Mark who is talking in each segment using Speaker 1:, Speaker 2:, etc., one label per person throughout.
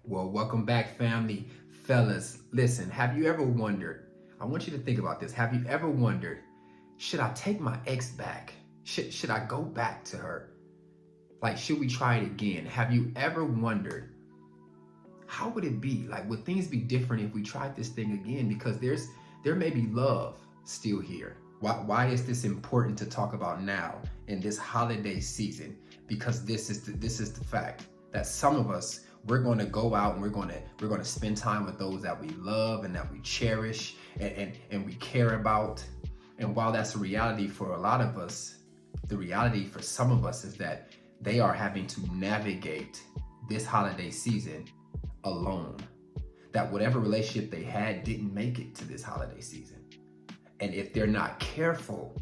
Speaker 1: Well, welcome back, family. Fellas, listen, have you ever wondered? I want you to think about this. Have you ever wondered, should I take my ex back? Should I go back to her? Like, should we try it again? Have you ever wondered, how would it be? Like, would things be different if we tried this thing again? Because there may be love still here. Why is this important to talk about now in this holiday season? Because this is the fact that some of us, we're going to go out and we're going to spend time with those that we love and that we cherish and we care about. And while that's a reality for a lot of us, the reality for some of us is that they are having to navigate this holiday season alone. That whatever relationship they had didn't make it to this holiday season. And if they're not careful,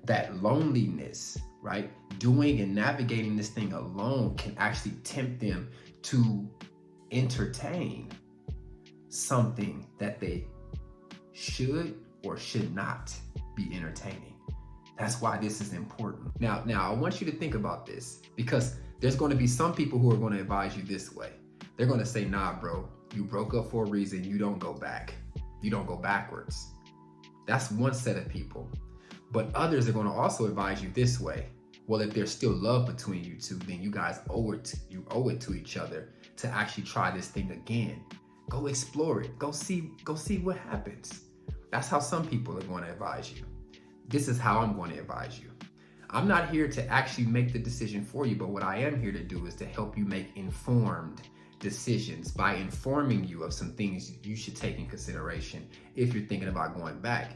Speaker 1: that loneliness, right, doing and navigating this thing alone can actually tempt them to entertain something that they should or should not be entertaining. That's why this is important. Now, I want you to think about this, because there's going to be some people who are going to advise you this way. They're going to say, nah, bro, you broke up for a reason. You don't go back. You don't go backwards. That's one set of people. But others are going to also advise you this way. Well, if there's still love between you two, then you guys owe it to each other to actually try this thing again. Go explore it. Go see what happens. That's how some people are going to advise you. This is how I'm going to advise you. I'm not here to actually make the decision for you, but what I am here to do is to help you make informed decisions by informing you of some things you should take in consideration if you're thinking about going back.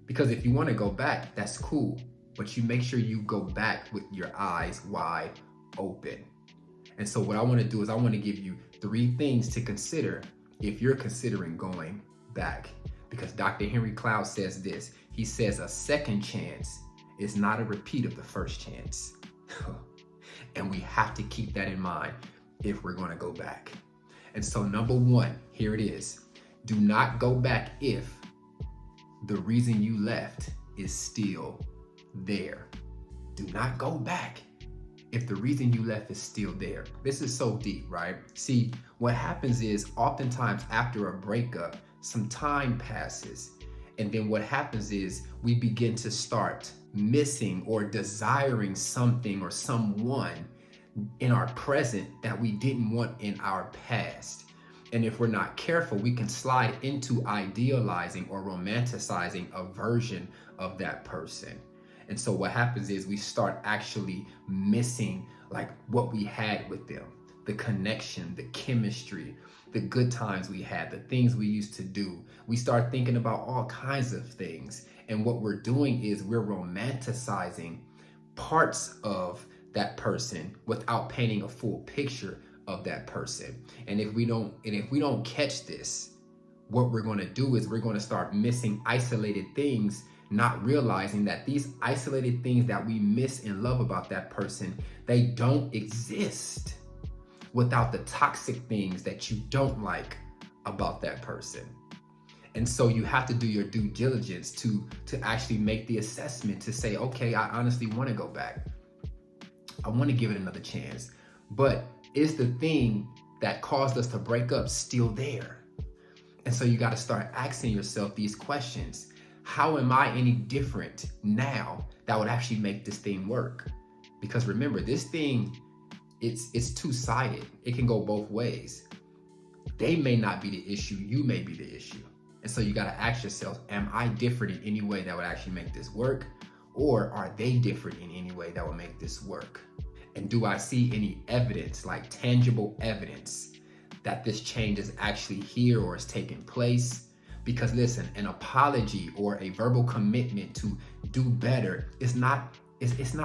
Speaker 1: Because if you want to go back, that's cool, but you make sure you go back with your eyes wide open. And so what I want to do is I want to give you 3 things to consider if you're considering going back. Because Dr. Henry Cloud says this. He says a second chance is not a repeat of the first chance. And we have to keep that in mind if we're going to go back. And so number 1, here it is. Do not go back if the reason you left is still there. Do not go back if the reason you left is still there. This is so deep, right? See, what happens is oftentimes after a breakup, some time passes. And then what happens is we begin to start missing or desiring something or someone in our present that we didn't want in our past. And if we're not careful, we can slide into idealizing or romanticizing a version of that person. And so what happens is we start actually missing like what we had with them, the connection, the chemistry, the good times we had, the things we used to do. We start thinking about all kinds of things. And what we're doing is we're romanticizing parts of that person without painting a full picture of that person. And if we don't catch this, what we're going to do is we're going to start missing isolated things, not realizing that these isolated things that we miss and love about that person, they don't exist without the toxic things that you don't like about that person. And so you have to do your due diligence to actually make the assessment to say, okay, I honestly want to go back. I want to give it another chance. But is the thing that caused us to break up still there? And so you got to start asking yourself these questions. How am I any different now that would actually make this thing work? Because remember, this thing, it's two-sided. It can go both ways. They may not be the issue, you may be the issue. And so you got to ask yourself, am I different in any way that would actually make this work? Or are they different in any way that will make this work? And do I see any evidence, like tangible evidence, that this change is actually here or is taking place? Because listen, an apology or a verbal commitment to do better is not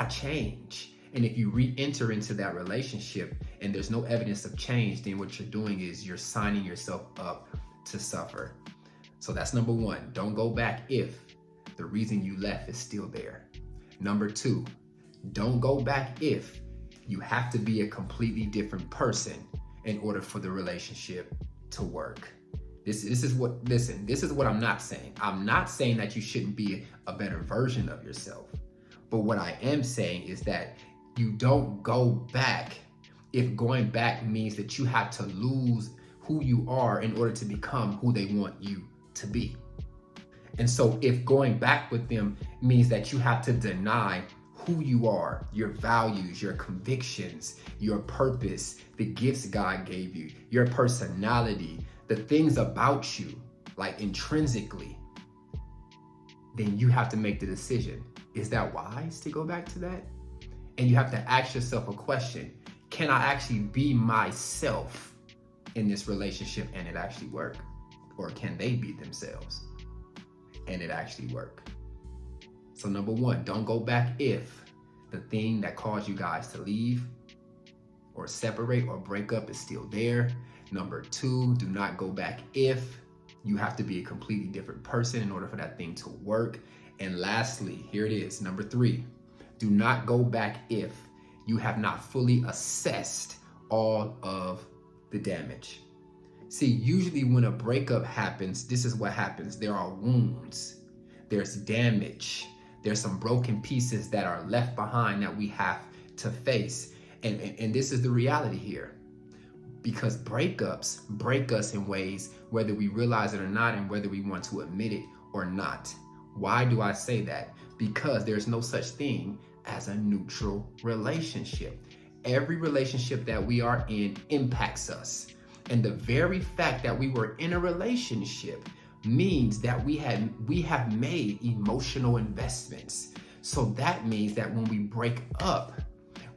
Speaker 1: change. And if you re-enter into that relationship and there's no evidence of change, then what you're doing is you're signing yourself up to suffer. So that's number 1. Don't go back if the reason you left is still there. Number 2, don't go back if you have to be a completely different person in order for the relationship to work. This is what I'm not saying. I'm not saying that you shouldn't be a better version of yourself. But what I am saying is that you don't go back if going back means that you have to lose who you are in order to become who they want you to be. And so if going back with them means that you have to deny who you are, your values, your convictions, your purpose, the gifts God gave you, your personality, the things about you, like intrinsically, then you have to make the decision. Is that wise to go back to that? And you have to ask yourself a question. Can I actually be myself in this relationship and it actually work? Or can they be themselves and it actually work? So number one, don't go back if the thing that caused you guys to leave or separate or break up is still there. Number two, do not go back if you have to be a completely different person in order for that thing to work. And lastly, here it is, number three, do not go back if you have not fully assessed all of the damage. See, usually when a breakup happens, this is what happens. There are wounds, there's damage, there's some broken pieces that are left behind that we have to face. And this is the reality here. Because breakups break us in ways, whether we realize it or not, and whether we want to admit it or not. Why do I say that? Because there's no such thing as a neutral relationship. Every relationship that we are in impacts us. And the very fact that we were in a relationship means that we have made emotional investments. So that means that when we break up,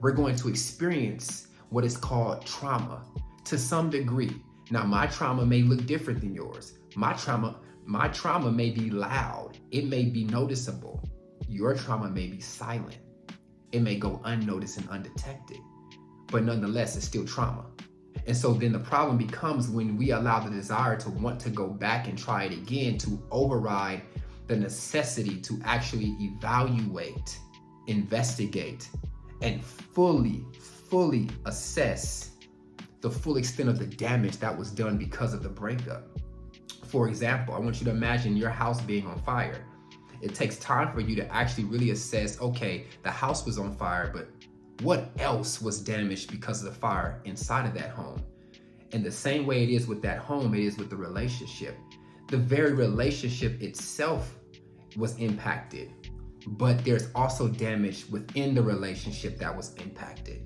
Speaker 1: we're going to experience what is called trauma to some degree. Now, my trauma may look different than yours. My trauma may be loud. It may be noticeable. Your trauma may be silent. It may go unnoticed and undetected, but nonetheless, it's still trauma. And so then the problem becomes when we allow the desire to want to go back and try it again to override the necessity to actually evaluate, investigate, and fully assess the full extent of the damage that was done because of the breakup. For example, I want you to imagine your house being on fire. It takes time for you to actually really assess, okay, the house was on fire, but what else was damaged because of the fire inside of that home? And the same way it is with that home, it is with the relationship. The very relationship itself was impacted, but there's also damage within the relationship that was impacted.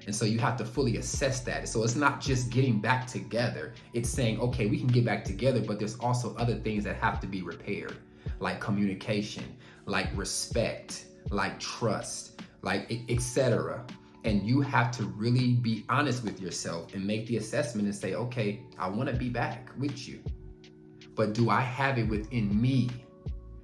Speaker 1: And so you have to fully assess that. So it's not just getting back together. It's saying, okay, we can get back together, but there's also other things that have to be repaired, like communication, like respect, like trust, like etc. And you have to really be honest with yourself and make the assessment and say, okay, I want to be back with you, but do I have it within me?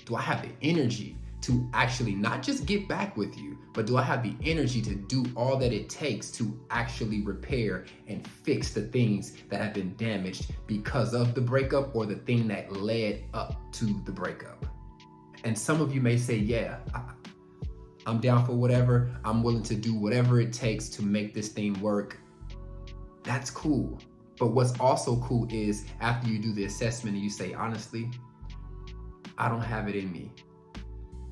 Speaker 1: Do I have the energy to actually not just get back with you, but do I have the energy to do all that it takes to actually repair and fix the things that have been damaged because of the breakup or the thing that led up to the breakup? And some of you may say, yeah, I'm down for whatever. I'm willing to do whatever it takes to make this thing work. That's cool. But what's also cool is after you do the assessment and you say, honestly, I don't have it in me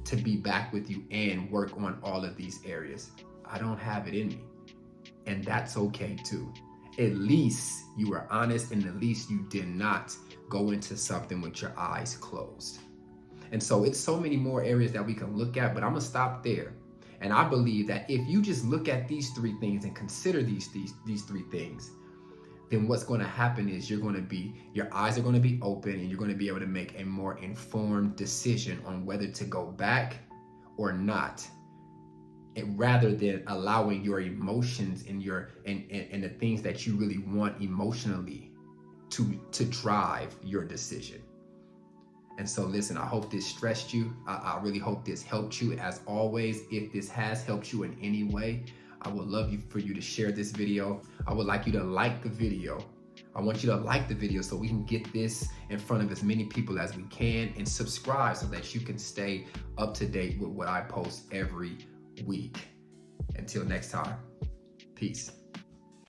Speaker 1: to be back with you and work on all of these areas. I don't have it in me. And that's okay too. At least you were honest, and at least you did not go into something with your eyes closed. And so it's so many more areas that we can look at, but I'm gonna stop there. And I believe that if you just look at these three things and consider these three things, then what's going to happen is your eyes are going to be open, and you're going to be able to make a more informed decision on whether to go back or not, and rather than allowing your emotions and the things that you really want emotionally to drive your decision. And so listen, I hope this stressed you. I really hope this helped you. As always, if this has helped you in any way, I would love for you to share this video. I would like you to like the video. I want you to like the video so we can get this in front of as many people as we can, and subscribe so that you can stay up to date with what I post every week. Until next time, peace.